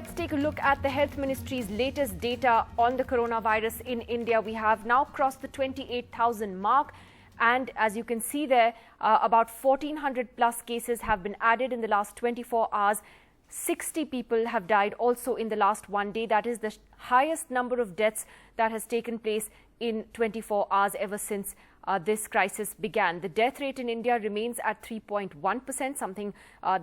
let's take a look at the Health Ministry's latest data on the coronavirus in India. We have now crossed the 28,000 mark. And as you can see there, about 1,400 plus cases have been added in the last 24 hours. 60 people have died also in the last one day. That is the highest number of deaths that has taken place in 24 hours ever since this crisis began. The death rate in India remains at 3.1%, something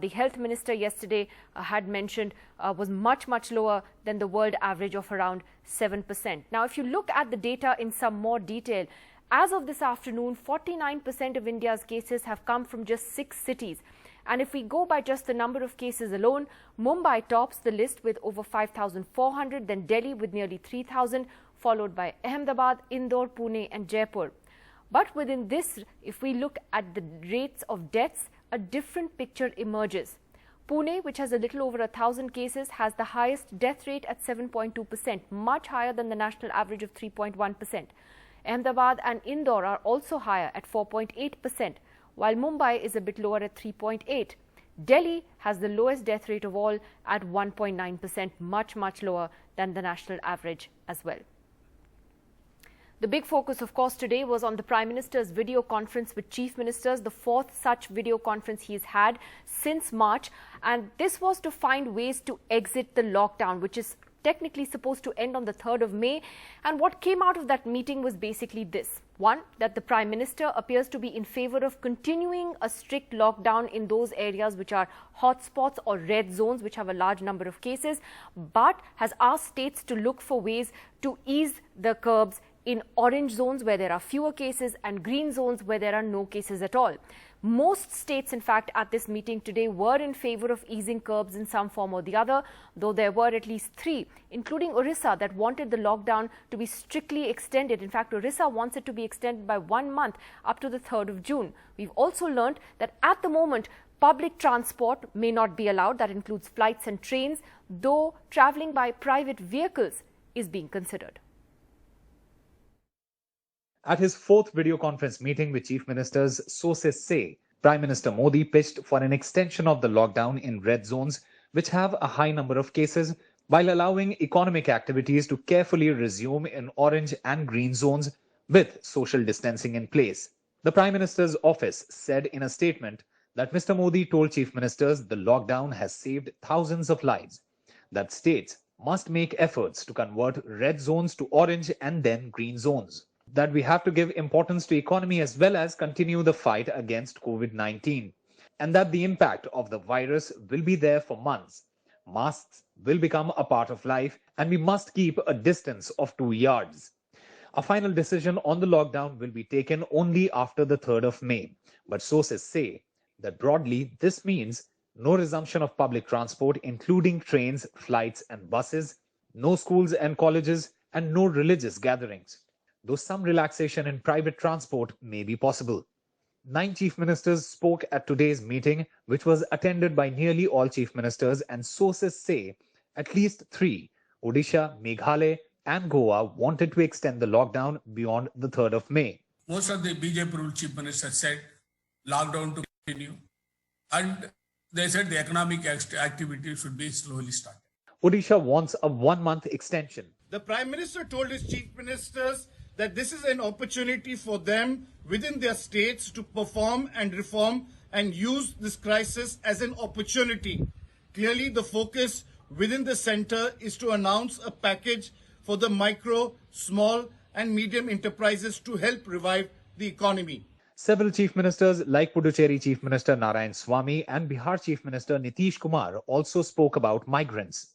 the health minister yesterday had mentioned was much lower than the world average of around 7%. Now, if you look at the data in some more detail, as of this afternoon, 49% of India's cases have come from just 6 cities. And if we go by just the number of cases alone, Mumbai tops the list with over 5,400, then Delhi with nearly 3,000, followed by Ahmedabad, Indore, Pune and Jaipur. But within this, if we look at the rates of deaths, a different picture emerges. Pune, which has a little over 1,000 cases, has the highest death rate at 7.2%, much higher than the national average of 3.1%. Ahmedabad and Indore are also higher at 4.8%, while Mumbai is a bit lower at 3.8%. Delhi has the lowest death rate of all at 1.9%, much lower than the national average as well. The big focus, of course, today was on the Prime Minister's video conference with chief ministers, the 4th such video conference he's had since March. And this was to find ways to exit the lockdown, which is technically supposed to end on the 3rd of May. And what came out of that meeting was basically this. One, that the Prime Minister appears to be in favour of continuing a strict lockdown in those areas which are hotspots or red zones, which have a large number of cases, but has asked states to look for ways to ease the curbs in orange zones where there are fewer cases and green zones where there are no cases at all. Most states, in fact, at this meeting today were in favour of easing curbs in some form or the other, though there were at least 3, including Orissa, that wanted the lockdown to be strictly extended. In fact, Orissa wants it to be extended by 1 month up to the 3rd of June. We've also learned that at the moment, public transport may not be allowed. That includes flights and trains, though travelling by private vehicles is being considered. At his 4th video conference meeting with chief ministers, sources say, Prime Minister Modi pitched for an extension of the lockdown in red zones, which have a high number of cases, while allowing economic activities to carefully resume in orange and green zones with social distancing in place. The Prime Minister's office said in a statement that Mr. Modi told chief ministers the lockdown has saved thousands of lives, that states must make efforts to convert red zones to orange and then green zones, that we have to give importance to economy as well as continue the fight against COVID-19, and that the impact of the virus will be there for months. Masks will become a part of life and we must keep a distance of 2 yards. A final decision on the lockdown will be taken only after the 3rd of May. But sources say that broadly this means no resumption of public transport, including trains, flights and buses, no schools and colleges, and no religious gatherings, though some relaxation in private transport may be possible. 9 chief ministers spoke at today's meeting, which was attended by nearly all chief ministers, and sources say at least 3, Odisha, Meghalaya and Goa, wanted to extend the lockdown beyond the 3rd of May. Most of the BJP chief ministers said lockdown to continue, and they said the economic activity should be slowly started. Odisha wants a 1-month extension. The Prime Minister told his chief ministers that this is an opportunity for them within their states to perform and reform and use this crisis as an opportunity. Clearly, the focus within the centre is to announce a package for the micro, small and medium enterprises to help revive the economy. Several chief ministers like Puducherry Chief Minister Narayanaswamy and Bihar Chief Minister Nitish Kumar also spoke about migrants.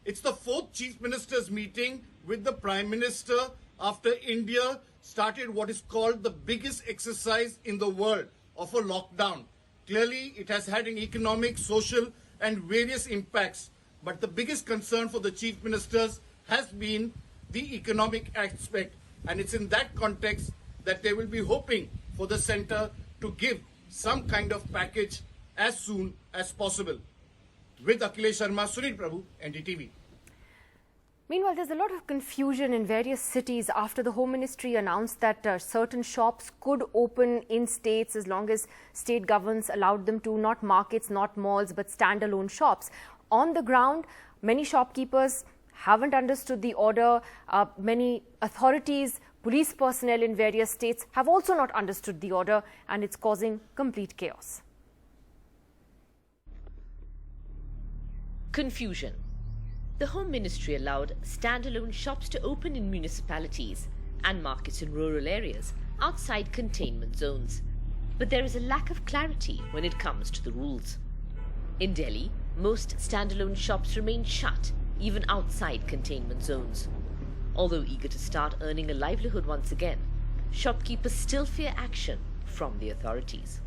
It's the 4th chief ministers meeting with the Prime Minister after India started what is called the biggest exercise in the world of a lockdown. Clearly, it has had an economic, social and various impacts. But the biggest concern for the chief ministers has been the economic aspect. And it's in that context that they will be hoping for the centre to give some kind of package as soon as possible. With Akhilesh Sharma, Sunil Prabhu, NDTV. Meanwhile, there's a lot of confusion in various cities after the Home Ministry announced that certain shops could open in states as long as state governments allowed them to, not markets, not malls, but standalone shops. On the ground, Many shopkeepers haven't understood the order. Many authorities, police personnel in various states have also not understood the order, and it's causing complete chaos. Confusion. The Home Ministry allowed standalone shops to open in municipalities and markets in rural areas outside containment zones. But there is a lack of clarity when it comes to the rules. In Delhi, most standalone shops remain shut, even outside containment zones. Although eager to start earning a livelihood once again, shopkeepers still fear action from the authorities.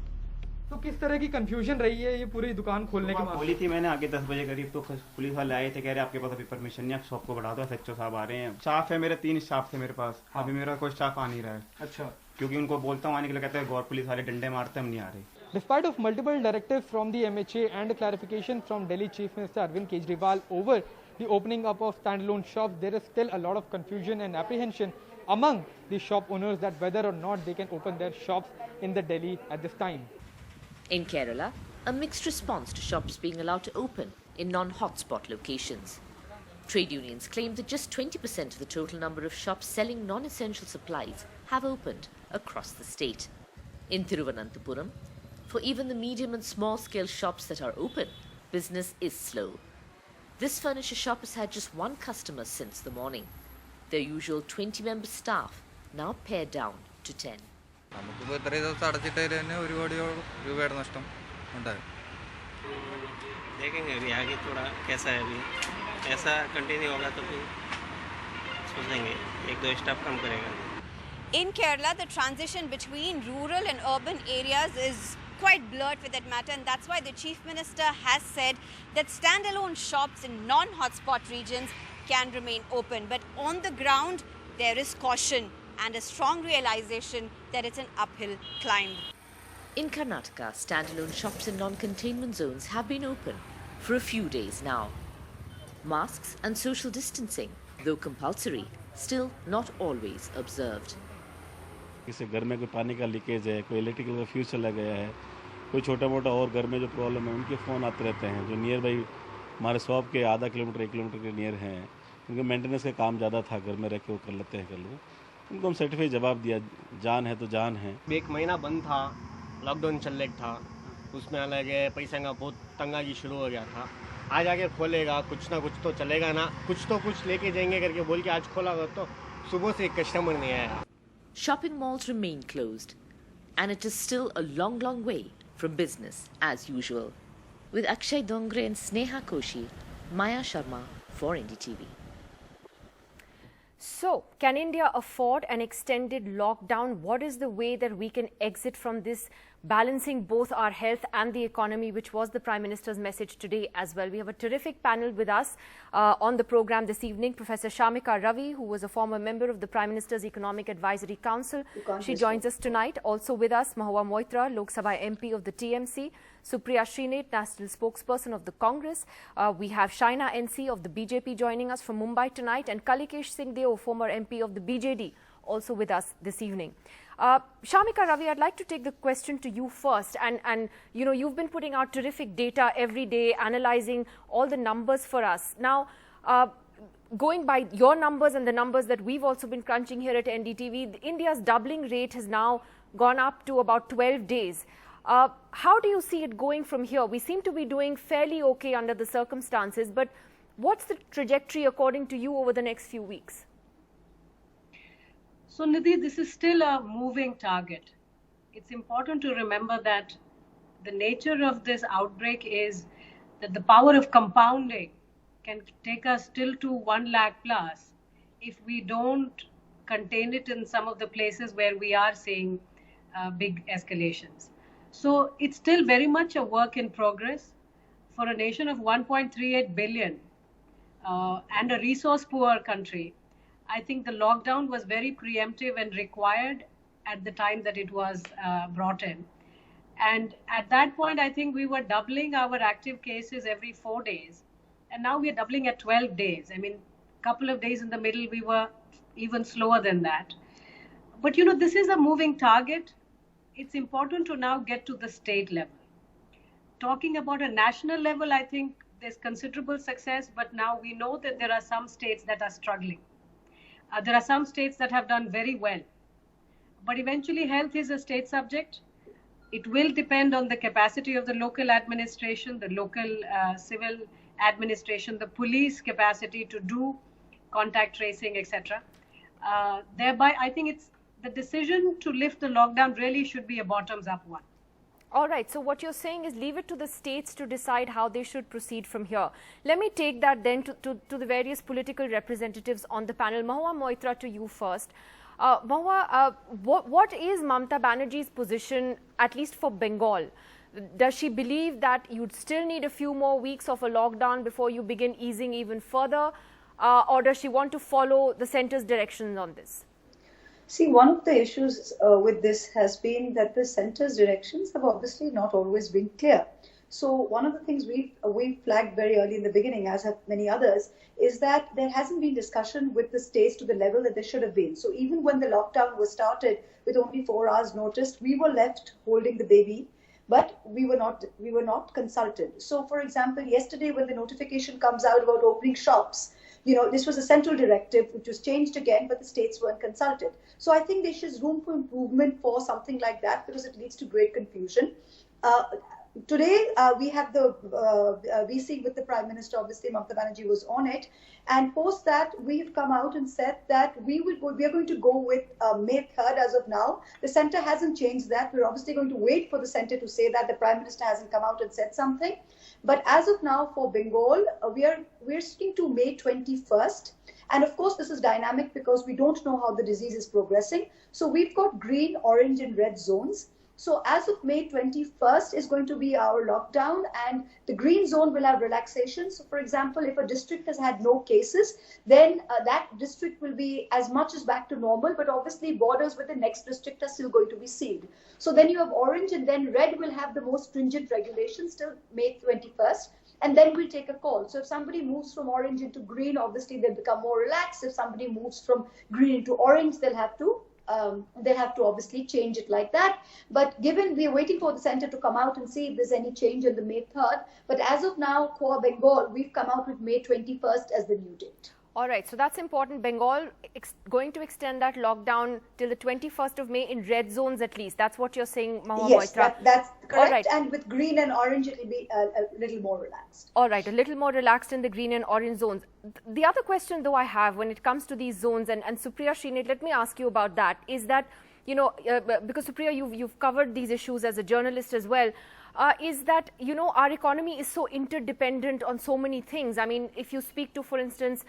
तो किस तरह की confusion रही है ये पूरी दुकान खोलने के मामले? खोली थी मैंने आगे 10 बजे करीब, तो पुलिस वाले आए थे, कह रहे आपके पास अभी परमिशन नहीं, आप शॉप को बढ़ा दो, एसएचओ साहब आ रहे हैं। स्टाफ है मेरे 3 स्टाफ थे मेरे पास, अभी मेरा कोई स्टाफ आ नहीं रहा है। अच्छा, क्योंकि उनको बोलता हूँ आने के लिए, कहते हैं गौर पुलिस वाले डंडे मारते हम नहीं आ रहे। Despite of multiple directives from the MHA and clarification from Delhi Chief Minister Arvind Kejriwal over the opening up of standalone shops, there is still a lot of confusion and apprehension among the shop owners that whether or not they can open their shops in the Delhi at this time. In Kerala, a mixed response to shops being allowed to open in non-hotspot locations. Trade unions claim that just 20% of the total number of shops selling non-essential supplies have opened across the state. In Thiruvananthapuram, for even the medium and small-scale shops that are open, business is slow. This furniture shop has had just one customer since the morning. Their usual 20-member staff now pared down to 10. നമുക്കിപ്പോൾ ഇത്രയും ദിവസം അടച്ചിട്ടതിൽ തന്നെ ഒരുപാട് രൂപയുടെ നഷ്ടം ഉണ്ടായി. देखेंगे अभी आगे थोड़ा कैसा है, अभी ऐसा कंटिन्यू होगा तो फिर सोचेंगे 1-2 स्टाफ कम करेगा. In Kerala, the transition between rural and urban areas is quite blurred for that matter, and that's why the Chief Minister has said that standalone shops in non-hotspot regions can remain open. But on the ground, there is caution and a strong realization that it's an uphill climb. In Karnataka, standalone shops in non-containment zones have been open for a few days now. Masks and social distancing, though compulsory, still not always observed. किसी घर में कोई पानी का leakage है, कोई electrical का fuse चला गया है, कोई छोटा मोटा और घर में जो प्रॉब्लम है, उनके फ़ोन आते रहते हैं जो नियर बाई हमारे शॉप के आधा किलोमीटर 1 किलोमीटर के नियर हैं, उनके मेंटेनेंस का काम ज़्यादा था, घर में रह के वो कर लेते हैं, कर लो उनको हम सर्टिफाइड जवाब दिया, जान है तो जान है. 1 महीना बंद था, लॉकडाउन चल रहा था, उसमें अलग पैसे का बहुत तंगी शुरू हो गया था. आज आके खोलेगा, कुछ ना कुछ तो चलेगा ना, कुछ तो कुछ लेके जाएंगे करके बोल के आज खोला तो सुबह से एक कस्टमर नहीं आया. Shopping malls remain closed, and it is still a long, long way from business as usual. With Akshay Dongre and Sneha Koshi, Maya Sharma for NDTV. So, can India afford an extended lockdown? What is the way that we can exit from this, balancing both our health and the economy, which was the Prime Minister's message today as well? We have a terrific panel with us on the program this evening. Professor Shamika Ravi, who was a former member of the Prime Minister's Economic Advisory Council. She joins us tonight. Also with us, Mahua Moitra, Lok Sabha MP of the TMC. Supriya Srinath, National Spokesperson of the Congress. We have Shaina NC of the BJP joining us from Mumbai tonight, and Kalikesh Singh Deo, former MP of the BJD, also with us this evening. Shamika Ravi, I'd like to take the question to you first. And you know, you've been putting out terrific data every day, analyzing all the numbers for us. Now, going by your numbers and the numbers that we've also been crunching here at NDTV, India's doubling rate has now gone up to about 12 days. How do you see it going from here? We seem to be doing fairly okay under the circumstances, but what's the trajectory according to you over the next few weeks? So Nidhi, this is still a moving target. It's important to remember that the nature of this outbreak is that the power of compounding can take us still to 1 lakh plus if we don't contain it in some of the places where we are seeing big escalations. So it's still very much a work in progress. For a nation of 1.38 billion and a resource poor country, I think the lockdown was very preemptive and required at the time that it was brought in. And at that point, I think we were doubling our active cases every 4 days. And now we are doubling at 12 days. I mean, a couple of days in the middle, we were even slower than that. But, you know, this is a moving target. It's important to now get to the state level. Talking about a national level, I think there's considerable success, but now we know that there are some states that are struggling. There are some states that have done very well. But eventually health is a state subject. It will depend on the capacity of the local administration, the local civil administration, the police capacity to do contact tracing, etc. Thereby, I think the decision to lift the lockdown really should be a bottoms-up one. All right. So what you're saying is leave it to the states to decide how they should proceed from here. Let me take that then to the various political representatives on the panel. Mahua Moitra, to you first. Mahua, what is Mamata Banerjee's position, at least for Bengal? Does she believe that you'd still need a few more weeks of a lockdown before you begin easing even further? Or does she want to follow the centre's directions on this? See, one of the issues with this has been that the centre's directions have obviously not always been clear. So one of the things we flagged very early in the beginning, as have many others, is that there hasn't been discussion with the states to the level that there should have been. So even when the lockdown was started with only 4 hours notice, we were left holding the baby, but we were not consulted. So for example, yesterday when the notification comes out about opening shops, this was a central directive which was changed again, but the states weren't consulted. So I think there's room for improvement for something like that because it leads to great confusion. Today, we have the VC with the Prime Minister, obviously Mamata Banerjee was on it. And post that, we've come out and said that we are going to go with May 3rd as of now. The centre hasn't changed that. We're obviously going to wait for the centre to say that. The Prime Minister hasn't come out and said something. But as of now, for Bengal, we're sticking to May 21st. And of course, this is dynamic because we don't know how the disease is progressing. So we've got green, orange and red zones. So as of May 21st is going to be our lockdown, and the green zone will have relaxation. So for example, if a district has had no cases, then that district will be as much as back to normal, but obviously borders with the next district are still going to be sealed. So then you have orange, and then red will have the most stringent regulations till May 21st. And then we'll take a call. So if somebody moves from orange into green, obviously they'll become more relaxed. If somebody moves from green into orange, they'll have to obviously change it like that. But given we are waiting for the centre to come out and see if there's any change on the May 3rd. But as of now, for Bengal, we've come out with May 21st as the new date. All right, so that's important. Bengal going to extend that lockdown till the 21st of May in red zones at least. That's what you're saying, Mahua Yes, Moitra. that's correct. All right. And with green and orange, it will be a little more relaxed. All right, a little more relaxed in the green and orange zones. The other question, though, I have when it comes to these zones, and Supriya Srinath, let me ask you about that, is that, because Supriya, you've covered these issues as a journalist as well, is that, our economy is so interdependent on so many things. I mean, if you speak to, for instance,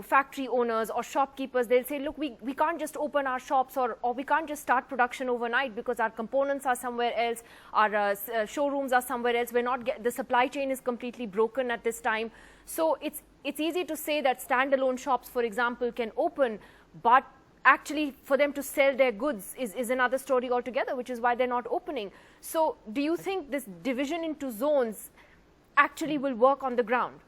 factory owners or shopkeepers, they'll say, look, we can't just open our shops or we can't just start production overnight because our components are somewhere else, our showrooms are somewhere else. The supply chain is completely broken at this time. So it's easy to say that standalone shops, for example, can open, but actually for them to sell their goods is another story altogether, which is why they're not opening. So do you think this division into zones actually will work on the ground?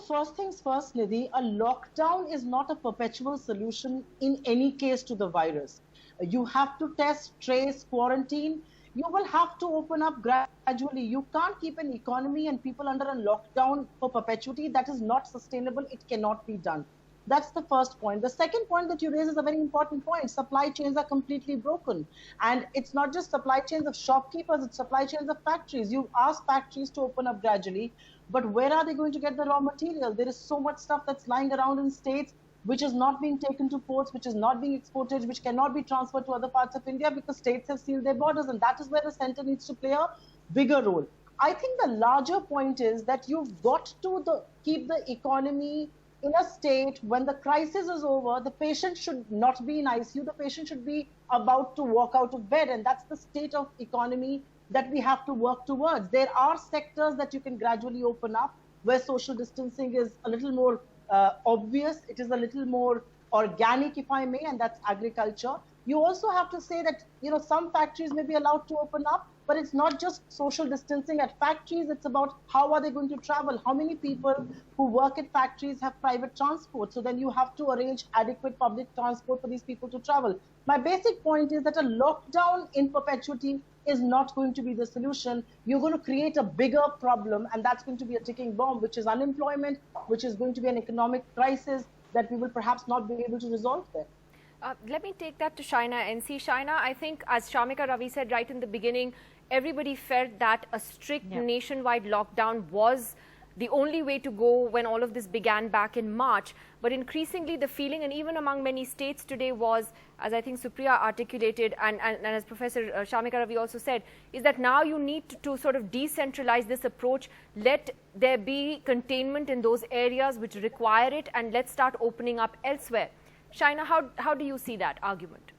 First things first, Nidhi, a lockdown is not a perpetual solution in any case to the virus. You have to test, trace, quarantine. You will have to open up gradually. You can't keep an economy and people under a lockdown for perpetuity. That is not sustainable. It cannot be done. That's the first point. The second point that you raise is a very important point. Supply chains are completely broken. And it's not just supply chains of shopkeepers, it's supply chains of factories. You ask factories to open up gradually, but where are they going to get the raw material? There is so much stuff that's lying around in states which is not being taken to ports, which is not being exported, which cannot be transferred to other parts of India because states have sealed their borders. And that is where the centre needs to play a bigger role. I think the larger point is that you've got to keep the economy in a state when the crisis is over. The patient should not be in ICU. The patient should be about to walk out of bed. And that's the state of economy that we have to work towards. There are sectors that you can gradually open up where social distancing is a little more obvious. It is a little more organic, if I may, and that's agriculture. You also have to say that, some factories may be allowed to open up, but it's not just social distancing at factories. It's about how are they going to travel? How many people who work at factories have private transport? So then you have to arrange adequate public transport for these people to travel. My basic point is that a lockdown in perpetuity is not going to be the solution. You're going to create a bigger problem, and that's going to be a ticking bomb, which is unemployment, which is going to be an economic crisis that we will perhaps not be able to resolve there. Let me take that to Shaina and see. Shaina, I think as Shamika Ravi said right in the beginning, everybody felt that a strict nationwide lockdown was the only way to go when all of this began back in March. But increasingly the feeling, and even among many states today, was, as I think Supriya articulated and as Professor Shamika Ravi also said, is that now you need to sort of decentralize this approach. Let there be containment in those areas which require it, and let's start opening up elsewhere. Shaina, how do you see that argument?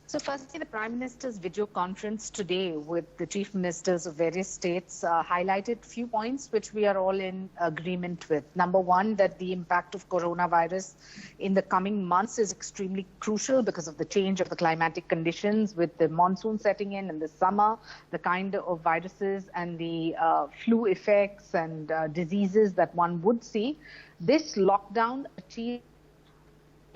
So firstly, the Prime Minister's video conference today with the Chief Ministers of various states highlighted few points which we are all in agreement with. Number one, that the impact of coronavirus in the coming months is extremely crucial because of the change of the climatic conditions with the monsoon setting in the summer, the kind of viruses and the flu effects and diseases that one would see. This lockdown achieved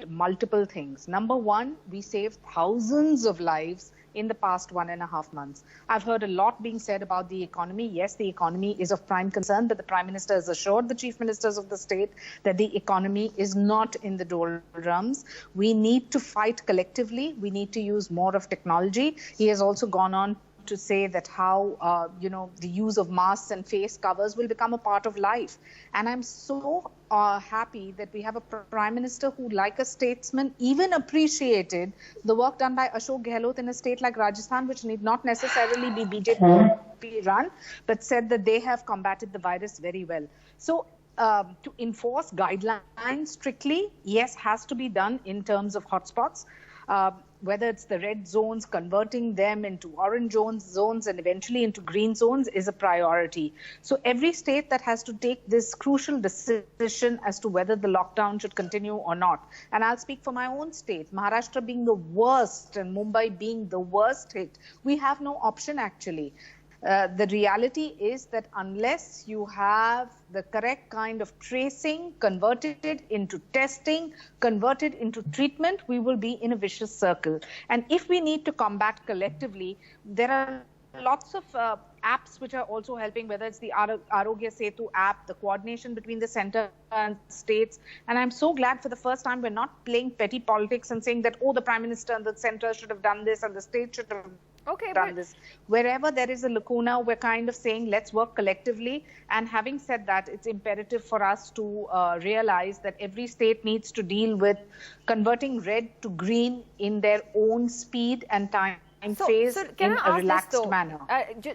multiple things. Number one, we saved thousands of lives in the past 1.5 months. I've heard a lot being said about the economy. Yes, the economy is of prime concern, but the Prime Minister has assured the Chief Ministers of the state that the economy is not in the doldrums. We need to fight collectively. We need to use more of technology. He has also gone on to say that how, the use of masks and face covers will become a part of life. And I'm so happy that we have a Prime Minister who, like a statesman, even appreciated the work done by Ashok Gehlot in a state like Rajasthan, which need not necessarily be BJP run, but said that they have combated the virus very well. So to enforce guidelines strictly, yes, has to be done in terms of hotspots. Whether it's the red zones, converting them into orange zones and eventually into green zones is a priority. So every state that has to take this crucial decision as to whether the lockdown should continue or not. And I'll speak for my own state, Maharashtra being the worst and Mumbai being the worst hit. We have no option actually. The reality is that unless you have the correct kind of tracing, converted it into testing, converted into treatment, we will be in a vicious circle. And if we need to combat collectively, there are lots of apps which are also helping, whether it's the Arogya Setu app, the coordination between the center and states. And I'm so glad for the first time we're not playing petty politics and saying that, oh, the Prime Minister and the center should have done this and the state should have done this. Wherever there is a lacuna, we're kind of saying let's work collectively. And having said that, it's imperative for us to realize that every state needs to deal with converting red to green in their own speed and time. Phase in a relaxed manner.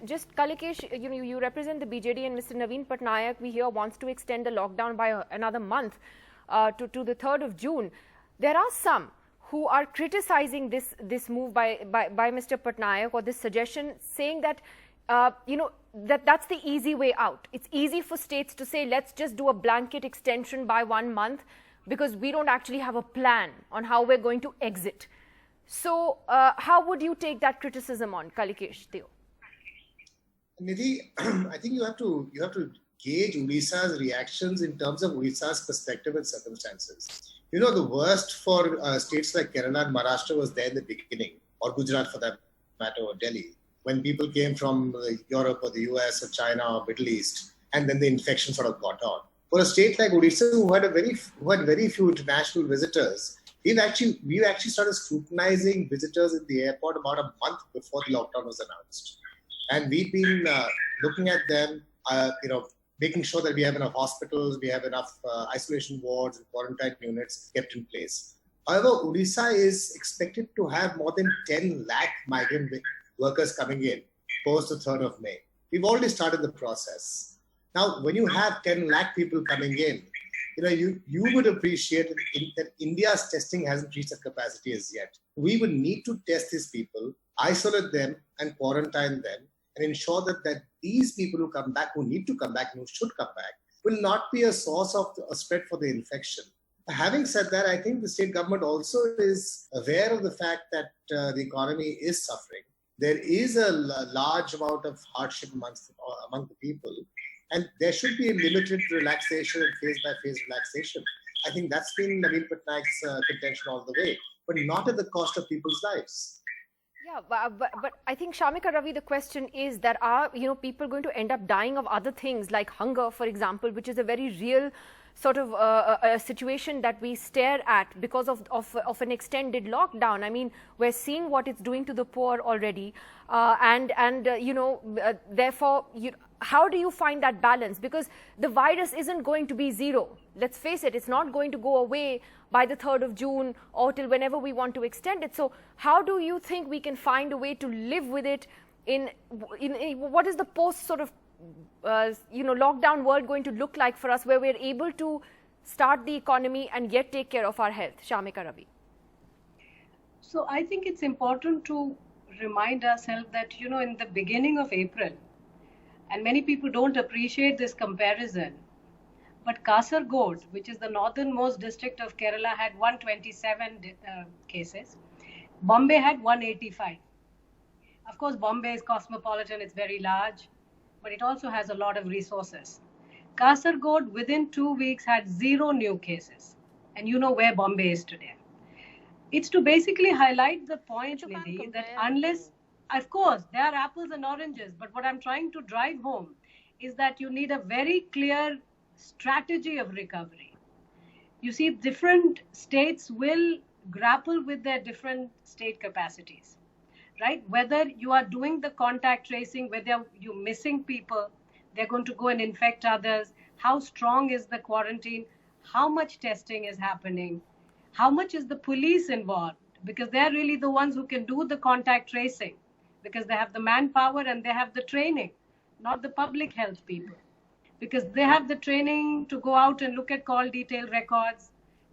Just Kalikesh, you represent the BJD, and Mr. Naveen Patnaik, we hear, wants to extend the lockdown by another month to the 3rd of June. There are some who are criticizing this move by Mr. Patnaik, or this suggestion, saying that that's the easy way out. It's easy for states to say let's just do a blanket extension by 1 month because we don't actually have a plan on how we're going to exit. So how would you take that criticism on, Kalikesh, Theo? Nidhi, I think you have to gauge Odisha's reactions in terms of Odisha's perspective and circumstances. The worst for states like Kerala and Maharashtra was there in the beginning, or Gujarat for that matter, or Delhi, when people came from Europe or the US or China or Middle East, and then the infection sort of got on. For a state like Odisha, who had very few international visitors, we've actually started scrutinizing visitors in the airport about a month before the lockdown was announced. And we've been looking at them, making sure that we have enough hospitals, we have enough isolation wards and quarantine units kept in place. However, Odisha is expected to have more than 10 lakh migrant workers coming in post the 3rd of May. We've already started the process. Now, when you have 10 lakh people coming in, you would appreciate that India's testing hasn't reached that capacity as yet. We would need to test these people, isolate them and quarantine them, and ensure that these people who come back, who need to come back and who should come back, will not be a source of a spread for the infection. Having said that, I think the state government also is aware of the fact that the economy is suffering. There is a large amount of hardship among the people. And there should be a limited relaxation and phase-by-phase relaxation. I think that's been Naveen Patnaik's contention all the way, but not at the cost of people's lives. Yeah, but I think, Shamika Ravi, the question is that are people going to end up dying of other things like hunger, for example, which is a very real sort of a situation that we stare at because of an extended lockdown. I mean, we're seeing what it's doing to the poor already, therefore, how do you find that balance? Because the virus isn't going to be zero. Let's face it, it's not going to go away by the 3rd of June or till whenever we want to extend it. So how do you think we can find a way to live with it in what is the post sort of lockdown world going to look like for us, where we're able to start the economy and yet take care of our health? Shamika Ravi. So I think it's important to remind ourselves that, in the beginning of April, and many people don't appreciate this comparison, but Kasaragod, which is the northernmost district of Kerala, had 127 cases. Bombay had 185. Of course, Bombay is cosmopolitan, it's very large, but it also has a lot of resources. Kasaragod, within 2 weeks, had 0 new cases. And you know where Bombay is today. It's to basically highlight the point, Nidhi, that unless, of course, there are apples and oranges, but what I'm trying to drive home is that you need a very clear strategy of recovery. You see, different states will grapple with their different state capacities, right? Whether you are doing the contact tracing, whether you're missing people, they're going to go and infect others, how strong is the quarantine, how much testing is happening, how much is the police involved, because they're really the ones who can do the contact tracing, because they have the manpower and they have the training, not the public health people. Because they have the training to go out and look at call detail records,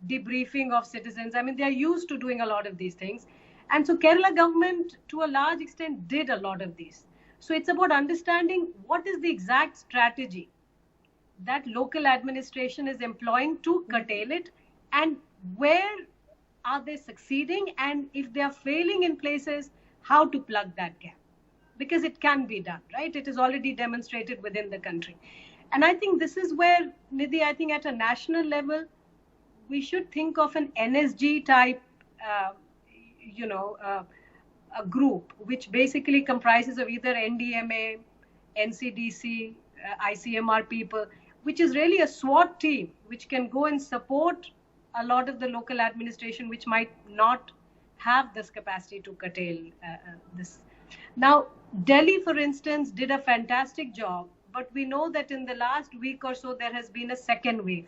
debriefing of citizens. I mean, they're used to doing a lot of these things. And so Kerala government, to a large extent, did a lot of these. So it's about understanding what is the exact strategy that local administration is employing to curtail it, and where are they succeeding, and if they are failing in places, how to plug that gap. Because it can be done, right? It is already demonstrated within the country. And I think this is where, Nidhi, I think at a national level, we should think of an NSG type, a group, which basically comprises of either NDMA, NCDC, ICMR people, which is really a SWAT team, which can go and support a lot of the local administration, which might not have this capacity to curtail this. Now, Delhi, for instance, did a fantastic job. But we know that in the last week or so, there has been a second wave,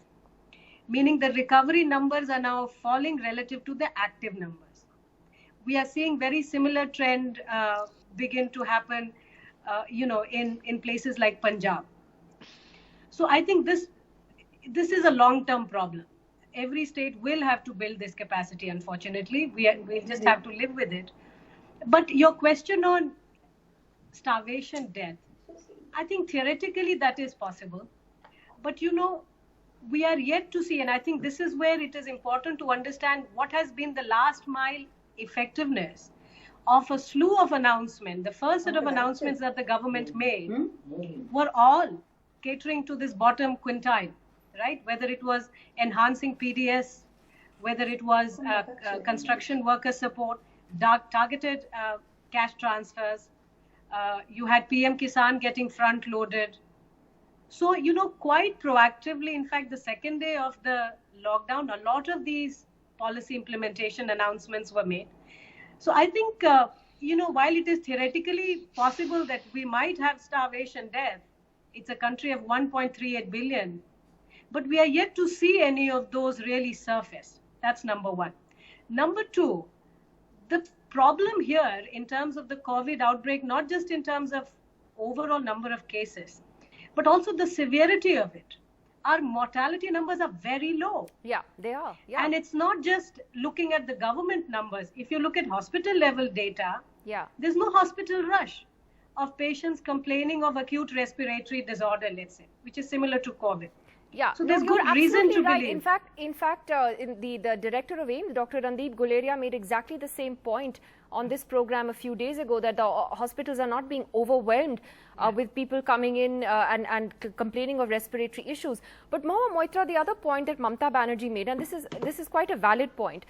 meaning the recovery numbers are now falling relative to the active numbers. We are seeing very similar trend begin to happen, in places like Punjab. So I think this is a long-term problem. Every state will have to build this capacity, unfortunately. We just have to live with it. But your question on starvation death, I think theoretically that is possible. But we are yet to see, and I think this is where it is important to understand what has been the last mile effectiveness of a slew of announcements. The first set of announcements that the government made were all catering to this bottom quintile, right? Whether it was enhancing PDS, whether it was construction worker support, targeted cash transfers, you had PM Kisan getting front loaded. So, quite proactively, in fact, the second day of the lockdown, a lot of these policy implementation announcements were made. So I think, while it is theoretically possible that we might have starvation death, it's a country of 1.38 billion, but we are yet to see any of those really surface. That's number one. Number two, the problem here in terms of the COVID outbreak, not just in terms of overall number of cases, but also the severity of it. Our mortality numbers are very low. Yeah, they are. Yeah. And it's not just looking at the government numbers. If you look at hospital level data, there's no hospital rush of patients complaining of acute respiratory disorder, let's say, which is similar to COVID. Yeah, so there's good reason to believe. In fact, the director of AIIMS, Dr. Randeep Guleria, made exactly the same point on this program a few days ago that the hospitals are not being overwhelmed with people coming in and complaining of respiratory issues. But Mahua Moitra, the other point that Mamata Banerjee made, and this is quite a valid point,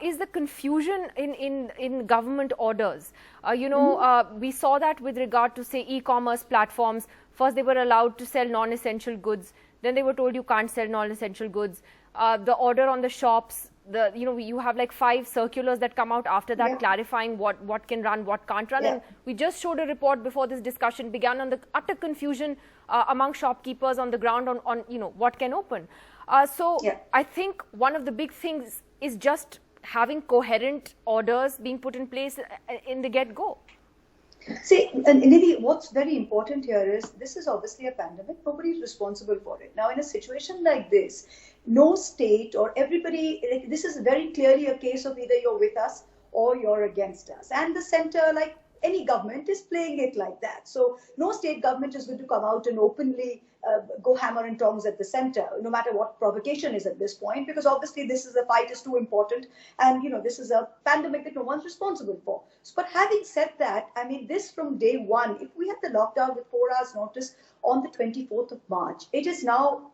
is the confusion in government orders. We saw that with regard to, say, e-commerce platforms. First, they were allowed to sell non-essential goods. Then they were told you can't sell non-essential goods. The order on the shops, you have like 5 circulars that come out after that clarifying what can run, what can't run. And we just showed a report before this discussion began on the utter confusion among shopkeepers on the ground on what can open. I think one of the big things is just having coherent orders being put in place in the get-go. See, and Nidhi, what's very important here is this is obviously a pandemic. Nobody is responsible for it. Now, in a situation like this, no state or everybody, this is very clearly a case of either you're with us or you're against us. And the center, like any government, is playing it like that. So no state government is going to come out and openly go hammer and tongs at the center, no matter what provocation is at this point, because obviously this is a fight is too important, and this is a pandemic that no one's responsible for. So, but having said that, I mean, this from day one, if we had the lockdown with 4 hours notice on the 24th of March, it is now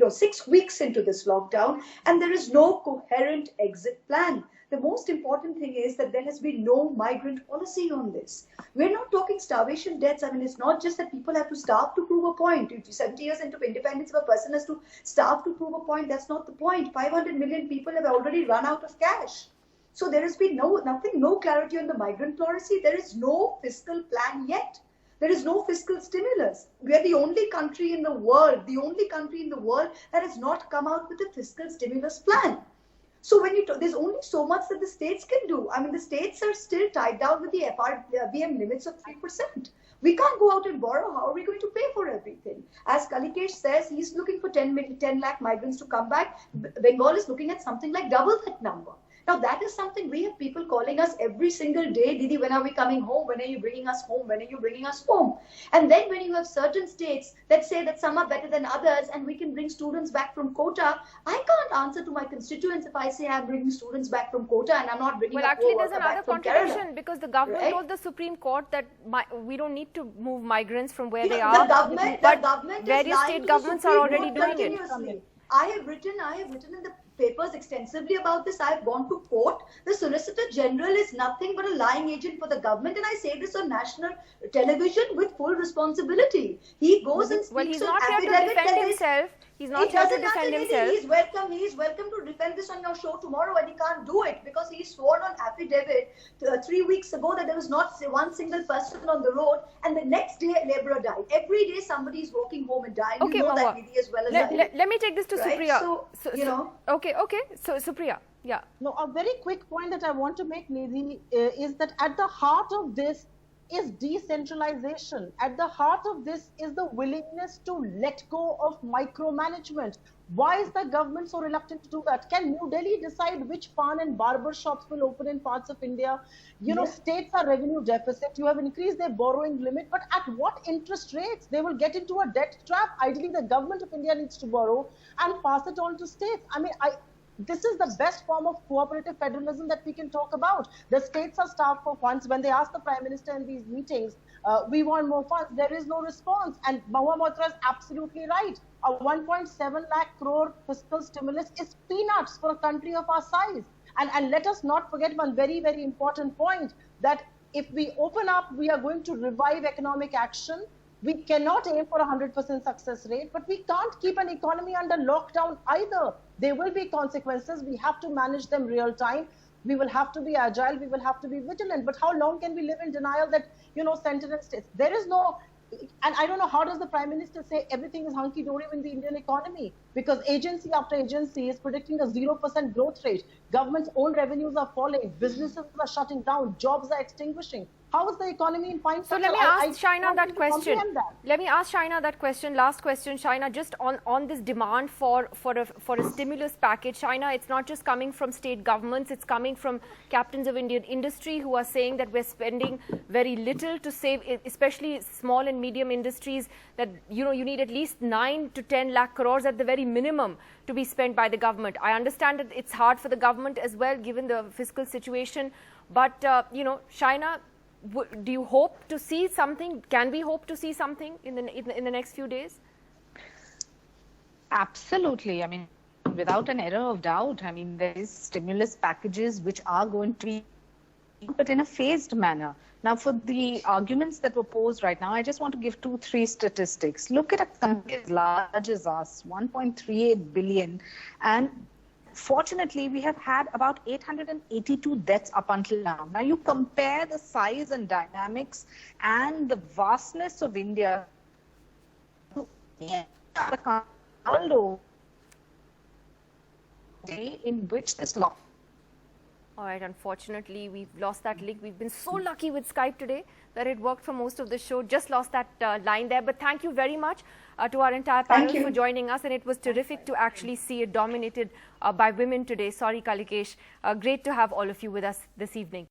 6 weeks into this lockdown, and there is no coherent exit plan. The most important thing is that there has been no migrant policy on this. We're not talking starvation deaths. I mean, it's not just that people have to starve to prove a point. If 70 years into independence, if a person has to starve to prove a point, that's not the point. 500 million people have already run out of cash. So there has been no clarity on the migrant policy. There is no fiscal plan yet. There is no fiscal stimulus. We are the only country in the world, that has not come out with a fiscal stimulus plan. So when there's only so much that the states can do. I mean, the states are still tied down with the FRBM limits of 3%. We can't go out and borrow. How are we going to pay for everything? As Kalikesh says, he's looking for 10 lakh migrants to come back. Bengal is looking at something like double that number. Now, that is something we have people calling us every single day, Didi, when are we coming home? When are you bringing us home? When are you bringing us home? And then when you have certain states that say that some are better than others and we can bring students back from quota, I can't answer to my constituents if I say I'm bringing students back from quota and I'm not bringing Well, actually, there's another contradiction because the government told the Supreme Court that we don't need to move migrants from where they are. But various state governments are already doing it. I have written in the papers extensively about this. I have gone to court. The Solicitor General is nothing but a lying agent for the government, and I say this on national television with full responsibility. He goes and speaks Well, he's not here to defend himself. He's not here to defend himself. He's welcome to defend this on your show tomorrow, and he can't do it because he swore on affidavit 3 weeks ago that there was not one single person on the road, and the next day a labourer died. Every day somebody is walking home and dying. Okay, you know that Nidhi as well as I. Let me take this to Supriya. So, Okay. So Supriya, yeah. No, a very quick point that I want to make, Nidhi, is that at the heart of this is decentralization. At the heart of this is the willingness to let go of micromanagement. Why is the government so reluctant to do that? Can New Delhi decide which pawn and barber shops will open in parts of India? States are revenue deficit. You have increased their borrowing limit, but at what interest rates? They will get into a debt trap. Ideally, the government of India needs to borrow and pass it on to states. I mean, this is the best form of cooperative federalism that we can talk about. The states are starved for funds. When they ask the Prime Minister in these meetings, we want more funds, there is no response. And Mahua Moitra is absolutely right. A 1.7 lakh crore fiscal stimulus is peanuts for a country of our size. And let us not forget one very, very important point, that if we open up, we are going to revive economic action. We cannot aim for a 100% success rate, but we can't keep an economy under lockdown either. There will be consequences. We have to manage them real time. We will have to be agile. We will have to be vigilant. But how long can we live in denial that, center and states? There is no, and I don't know, how does the Prime Minister say everything is hunky-dory in the Indian economy? Because agency after agency is predicting a 0% growth rate. Government's own revenues are falling. Businesses are shutting down. Jobs are extinguishing. How is the economy in fine? So let me ask Shaina that question. Let me ask Shaina that question. Last question, Shaina, just on this demand for a stimulus package. Shaina, it's not just coming from state governments, it's coming from captains of Indian industry who are saying that we're spending very little to save, especially small and medium industries, that you need at least 9 to 10 lakh crores at the very minimum to be spent by the government. I understand that it's hard for the government as well given the fiscal situation. But, Shaina, do you hope to see something? Can we hope to see something in the next few days? Absolutely. I mean, without an error of doubt, I mean, there is stimulus packages which are going to be, but in a phased manner. Now, for the arguments that were posed right now, I just want to give 2-3 statistics. Look at a country as large as us, 1.38 billion. And fortunately, we have had about 882 deaths up until now. Now, you compare the size and dynamics and the vastness of India in which this law. All right, unfortunately, we've lost that link. We've been so lucky with Skype today that it worked for most of the show. Just lost that line there. But thank you very much to our entire panel for joining us. And it was terrific to actually see it dominated by women today. Sorry, Kalikesh. Great to have all of you with us this evening.